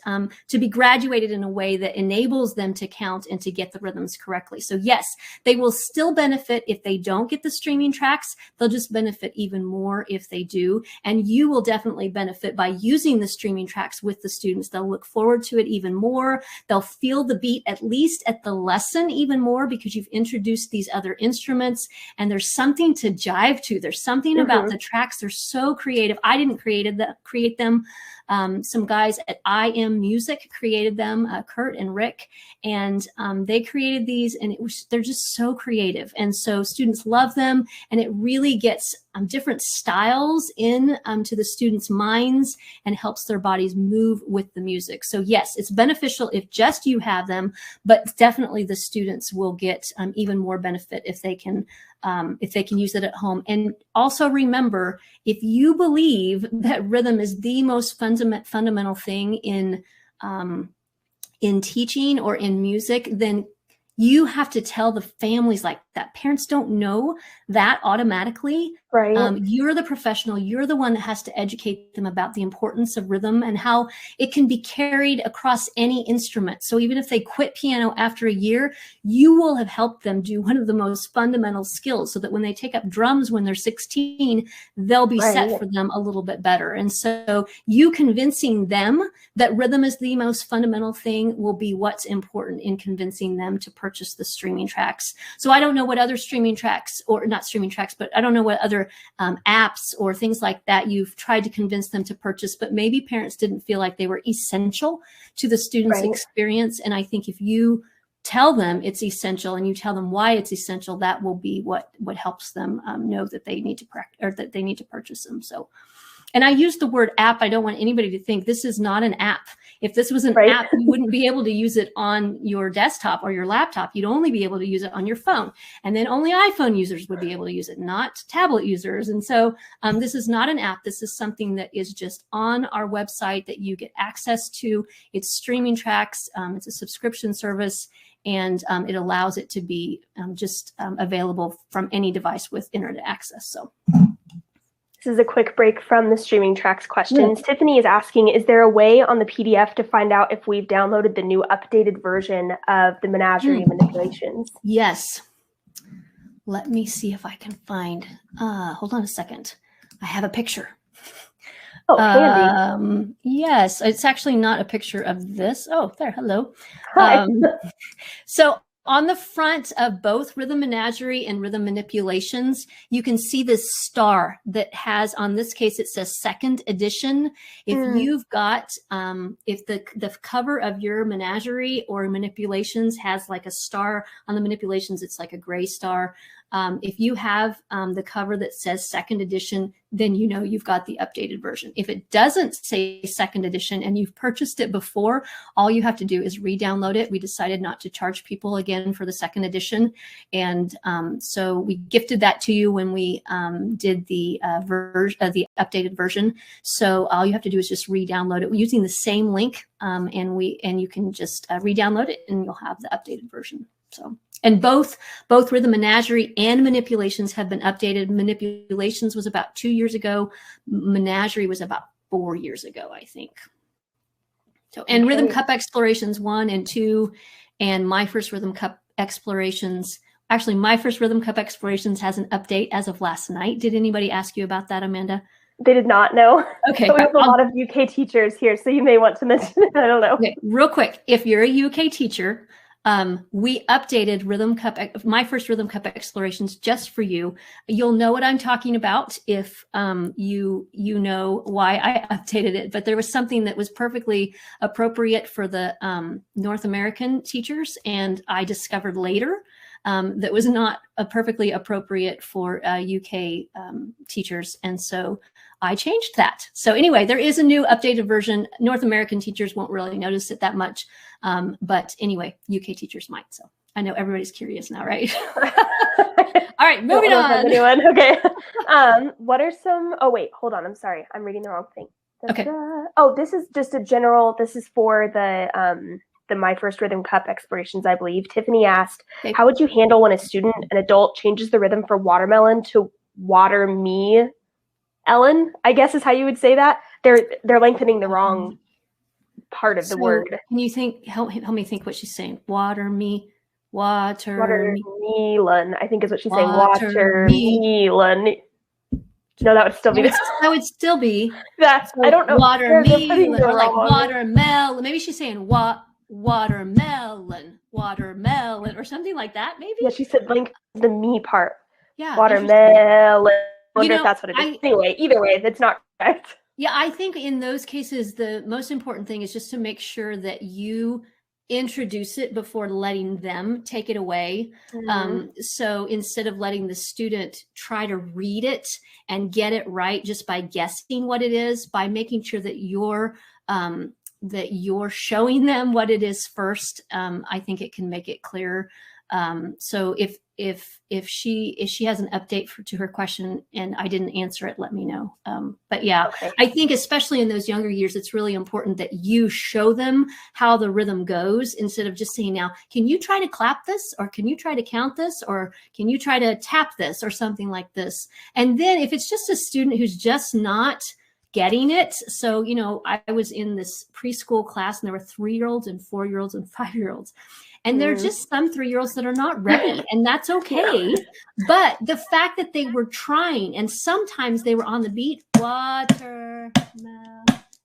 to be graduated in a way that enables them to count and to get the rhythms correctly. So yes, they will still benefit if they don't get the streaming tracks. They'll just benefit even more if they do. And you will definitely benefit by using the streaming tracks with the students. They'll look forward to it even more. They'll feel the beat at least at the lesson even more because you've introduced these other instruments and there's something to jive to. There's something about the tracks. They're so creative. I didn't create them. Some guys at I Am Music created them, Kurt and Rick, and they created these, and they're just so creative. And so students love them, and it really gets different styles in to the students' minds and helps their bodies move with the music. So yes, it's beneficial if just you have them, but definitely the students will get even more benefit if they can use it at home. And also remember, if you believe that rhythm is the most fundamental thing in teaching or in music, then you have to tell the families like that. Parents don't know that automatically. Right. You're the professional. You're the one that has to educate them about the importance of rhythm and how it can be carried across any instrument. So even if they quit piano after a year, you will have helped them do one of the most fundamental skills so that when they take up drums when they're 16, they'll be set for them a little bit better. And so you convincing them that rhythm is the most fundamental thing will be what's important in convincing them to purchase the streaming tracks. So I don't know what other streaming tracks, or not streaming tracks, but I don't know what other apps or things like that you've tried to convince them to purchase, but maybe parents didn't feel like they were essential to the student's experience. And I think if you tell them it's essential and you tell them why it's essential, that will be what helps them know that they need to that they need to purchase them. So, and I use the word app. I don't want anybody to think this is not an app. If this was an app, you wouldn't be able to use it on your desktop or your laptop. You'd only be able to use it on your phone. And then only iPhone users would be able to use it, not tablet users. And so this is not an app. This is something that is just on our website that you get access to. It's streaming tracks. It's a subscription service. And it allows it to be available from any device with internet access. So. This is a quick break from the streaming tracks questions. Yeah. Tiffany is asking, is there a way on the PDF to find out if we've downloaded the new updated version of the Menagerie Manipulations? Yes. Let me see if I can find, hold on a second. I have a picture. Oh, handy. Yes, it's actually not a picture of this. Oh, there, hello. Hi. So on the front of both Rhythm Menagerie and Rhythm Manipulations, you can see this star that has, on this case, it says second edition. If you've got, if the cover of your Menagerie or Manipulations has like a star, on the Manipulations, it's like a gray star. If you have the cover that says second edition, then you know you've got the updated version. If it doesn't say second edition and you've purchased it before, all you have to do is re-download it. We decided not to charge people again for the second edition. And so we gifted that to you when we did the the updated version. So all you have to do is just re-download it using the same link, and you can just re-download it and you'll have the updated version. So. And both Rhythm Menagerie and Manipulations have been updated. Manipulations was about 2 years ago. Menagerie was about 4 years ago, I think. So, and Rhythm Cup Explorations 1 and 2, and My First Rhythm Cup Explorations. Actually, My First Rhythm Cup Explorations has an update as of last night. Did anybody ask you about that, Amanda? They did not know. Okay. But we have a lot of UK teachers here, so you may want to mention it. I don't know. Okay, real quick. If you're a UK teacher, we updated My First Rhythm Cup Explorations just for you. You'll know what I'm talking about if you know why I updated it. But there was something that was perfectly appropriate for the North American teachers, and I discovered later that was not perfectly appropriate for UK teachers. And so I changed that. So anyway, there is a new updated version. North American teachers won't really notice it that much. But anyway, UK teachers might. So I know everybody's curious now, right? All right, moving on. Anyone? Okay. What are some, oh wait, hold on. I'm sorry. I'm reading the wrong thing. Okay. Oh, this is just a general, this is for the My First Rhythm Cup Explorations, I believe. Tiffany asked, how would you handle when a student, an adult, changes the rhythm for watermelon to water me, Ellen? I guess is how you would say that. They're lengthening the wrong part of the word. Can you think? Help me think what she's saying. Watermelon. I think is what she's saying. Watermelon. No, that would still be. That would still be. That's. I don't know. Watermelon, or like watermelon. Maybe she's saying watermelon, or something like that. Maybe. Yeah, she said length the me part. Yeah. Watermelon. I wonder if that's what it is. Anyway, either way, that's not correct. Yeah, I think in those cases, the most important thing is just to make sure that you introduce it before letting them take it away. So instead of letting the student try to read it and get it right just by guessing what it is, by making sure that you're showing them what it is first, I think it can make it clearer. So if she has an update to her question and I didn't answer it, let me know. But yeah, okay. I think especially in those younger years, it's really important that you show them how the rhythm goes instead of just saying, now, can you try to clap this? Or can you try to count this? Or can you try to tap this or something like this? And then if it's just a student who's just not getting it. So, you know, I was in this preschool class and there were 3-year-olds and 4-year-olds and 5-year-olds. And there are just some 3-year-olds that are not ready, and that's okay. But the fact that they were trying, and sometimes they were on the beat, water,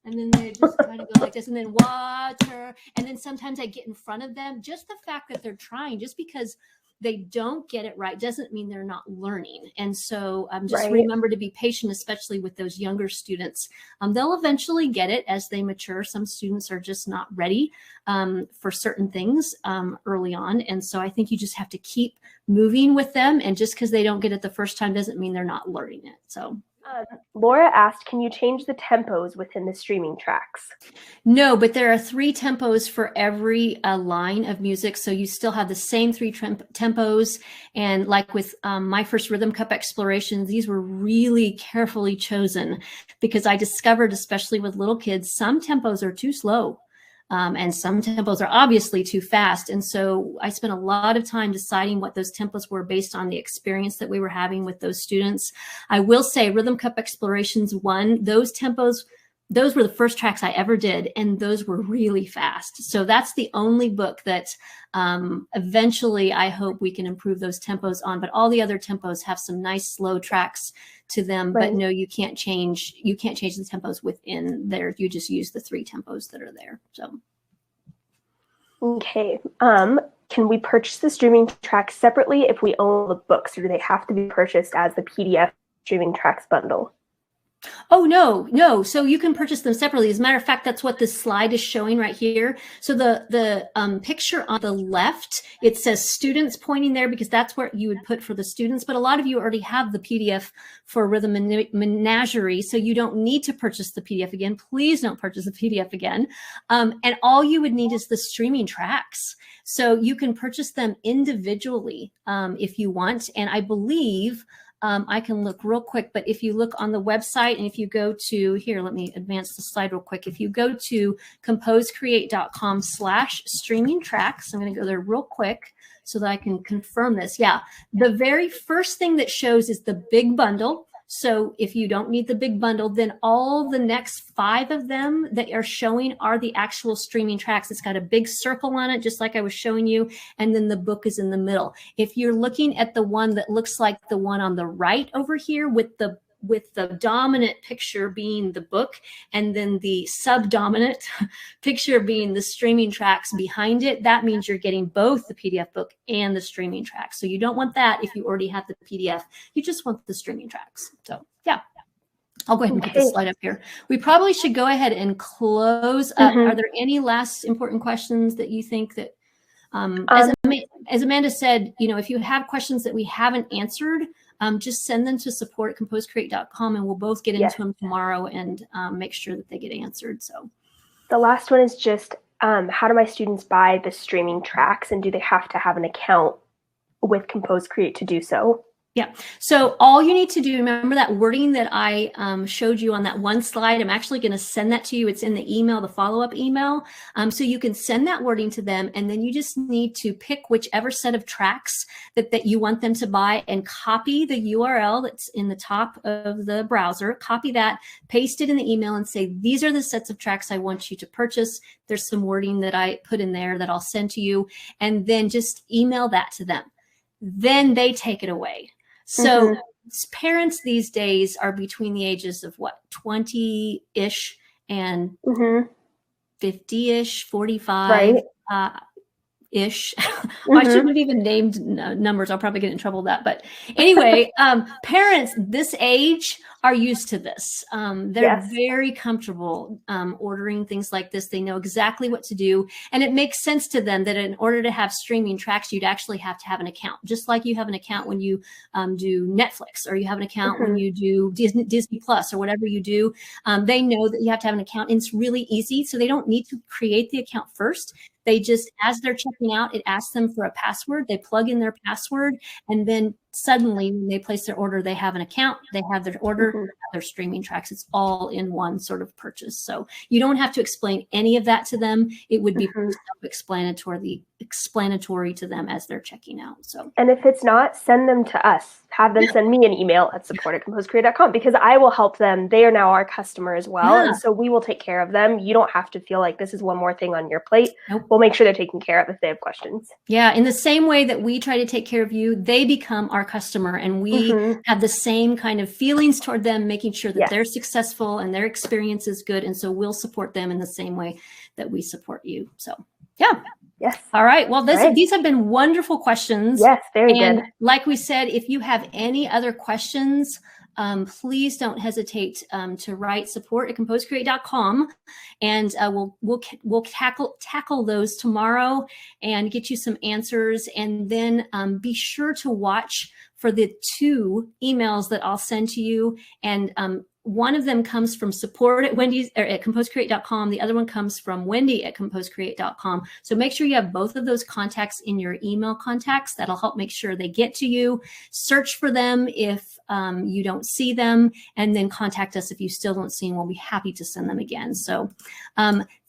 and then they just kind of go like this, and then water, and then sometimes I get in front of them. Just the fact that they're trying, just because they don't get it right doesn't mean they're not learning. And so just remember to be patient, especially with those younger students. They'll eventually get it as they mature. Some students are just not ready for certain things early on. And so I think you just have to keep moving with them. And just because they don't get it the first time doesn't mean they're not learning it. So Laura asked, can you change the tempos within the streaming tracks? No, but there are 3 tempos for every line of music. So you still have the same 3 tempos. And like with My First Rhythm Cup Explorations, these were really carefully chosen because I discovered, especially with little kids, some tempos are too slow. And some tempos are obviously too fast. And so I spent a lot of time deciding what those tempos were based on the experience that we were having with those students. I will say Rhythm Cup Explorations 1, those tempos, those were the first tracks I ever did, and those were really fast. So that's the only book that eventually I hope we can improve those tempos on. But all the other tempos have some nice slow tracks to them. But no, you can't change the tempos within there. You just use the 3 tempos that are there. So okay. Can we purchase the streaming tracks separately if we own the books, or do they have to be purchased as the PDF streaming tracks bundle? Oh, no. So you can purchase them separately. As a matter of fact, that's what this slide is showing right here. So the picture on the left, it says students pointing there because that's where you would put for the students. But a lot of you already have the PDF for Rhythm Menagerie, so you don't need to purchase the PDF again. Please don't purchase the PDF again. And all you would need is the streaming tracks. So you can purchase them individually if you want. And I believe I can look real quick, but if you look on the website and if you go to here, let me advance the slide real quick. If you go to composecreate.com/streaming tracks, I'm going to go there real quick so that I can confirm this. Yeah, the very first thing that shows is the big bundle. So if you don't need the big bundle, then all the next 5 of them that are showing are the actual streaming tracks. It's got a big circle on it, just like I was showing you, and then the book is in the middle. If you're looking at the one that looks like the one on the right over here with the dominant picture being the book and then the subdominant picture being the streaming tracks behind it, that means you're getting both the PDF book and the streaming tracks. So you don't want that if you already have the PDF. You just want the streaming tracks. So yeah, I'll go ahead and put the slide up here. We probably should go ahead and close up. Are there any last important questions that you think that, as Amanda said, you know, if you have questions that we haven't answered, just send them to support@ComposeCreate.com and we'll both get into them tomorrow and make sure that they get answered. So the last one is just, how do my students buy the streaming tracks, and do they have to have an account with ComposeCreate to do so? Yeah. So all you need to do, remember that wording that I showed you on that one slide. I'm actually going to send that to you. It's in the email, the follow-up email. So you can send that wording to them, and then you just need to pick whichever set of tracks that you want them to buy and copy the URL that's in the top of the browser. Copy that, paste it in the email, and say, these are the sets of tracks I want you to purchase. There's some wording that I put in there that I'll send to you, and then just email that to them. Then they take it away. So parents these days are between the ages of what, 20-ish and 50-ish, 45 ish. I shouldn't have even named numbers. I'll probably get in trouble with that. But anyway, parents this age are used to this. They're very comfortable ordering things like this. They know exactly what to do. And it makes sense to them that in order to have streaming tracks, you'd actually have to have an account, just like you have an account when you do Netflix, or you have an account when you do Disney Plus, or whatever you do. They know that you have to have an account, and it's really easy. So they don't need to create the account first. They just, as they're checking out, it asks them for a password. They plug in their password, and then suddenly when they place their order, they have an account, they have their order, they have their streaming tracks. It's all in one sort of purchase. So you don't have to explain any of that to them. It would be self-explanatory to them as they're checking out. So, and if it's not, send them to us. Have them send me an email at support@composecreate.com, because I will help them. They are now our customer as well. And so we will take care of them. You don't have to feel like this is one more thing on your plate. We'll make sure they're taken care of if they have questions. Yeah. In the same way that we try to take care of you, they become our customer, and we have the same kind of feelings toward them, making sure that they're successful and their experience is good. And so we'll support them in the same way that we support you. So, yeah. Yes. All right. Well, these have been wonderful questions. Yes, very good. And like we said, if you have any other questions, please don't hesitate to write support@composecreate.com, and we'll tackle those tomorrow and get you some answers. And then be sure to watch for the 2 emails that I'll send to you. And one of them comes from support@composecreate.com. The other one comes from Wendy@composecreate.com. So make sure you have both of those contacts in your email contacts. That'll help make sure they get to you. Search for them if you don't see them, and then contact us if you still don't see them. We'll be happy to send them again. So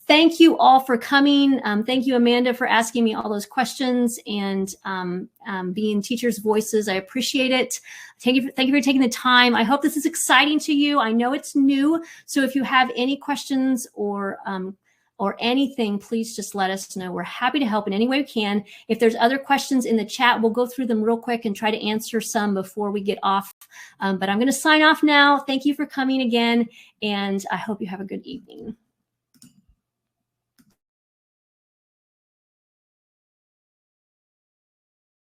thank you all for coming. Thank you, Amanda, for asking me all those questions and being teachers' voices. I appreciate it. Thank you for taking the time. I hope this is exciting to you. I know it's new. So if you have any questions or anything, please just let us know. We're happy to help in any way we can. If there's other questions in the chat, we'll go through them real quick and try to answer some before we get off. But I'm going to sign off now. Thank you for coming again, and I hope you have a good evening.